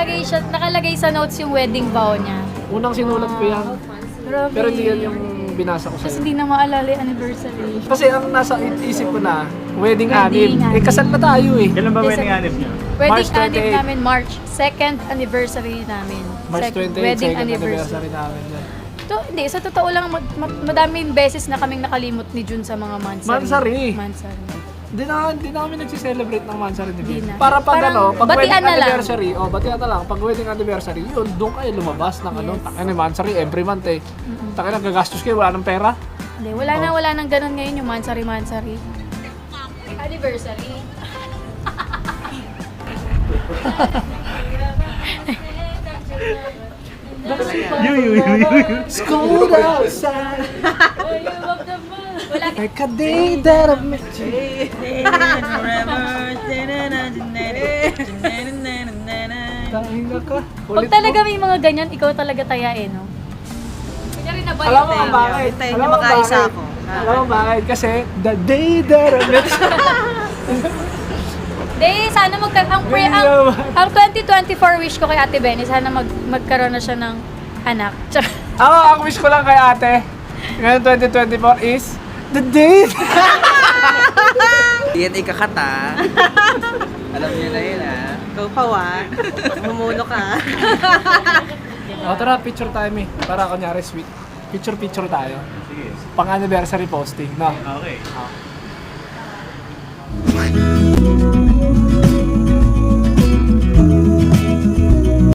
nakalagay sa notes yung wedding vow niya. Unang sinulat ko yan. Grabe. Pero hindi yan yung binasa ko Tapos sa'yo. hindi na maalala yung anniversary. Kasi ang nasa isip ko na, wedding Wedding anniv. anniv. Kasal na tayo eh. Kailan ba Yes, wedding sir. anniv niyo? Wedding March 28. anniv namin, March. Second anniversary namin. March 28, Wedding second anniversary. anniversary namin yan. Hindi, sa totoo lang, madaming beses na kaming nakalimot ni Jun sa mga Mansari. Mansari. Hindi na kami nagsiselebrate ng Mansari ni Hindi Jun. na. Para pag Parang pag wedding batian na lang. anniversary, batian na lang. Pag wedding anniversary, yun, doon kayo lumabas ng ano, Yes. takin ni Mansari every month eh. Takin na gagastos kayo, wala ng pera. Hindi, wala nang ganun ngayon yung Mansari. Anniversary. It's cold outside. Like a day that I met you. Tahinga ka. Pag talaga may mga ganyan, ikaw talaga tayain, no? Kanya rin nabalik. Alam mo kung bakit? Hintayin Alam niyo mo makaisa bakit? ako. Alam mo bakit? Kasi the day that I met you. Hindi, sana ang 2024 wish ko kay Ate Benny, sana magkaroon na siya ng anak. Tsaka, Ang wish ko lang kay ate, ngayon 2024 is the day. Yan ikakata. Alam niyo na yun ah. Ikaw pa Mumuno ka. Tara, picture tayo mi. Para kunyari sweet. Picture tayo. Sige. Pang anniversary posting, no? Okay.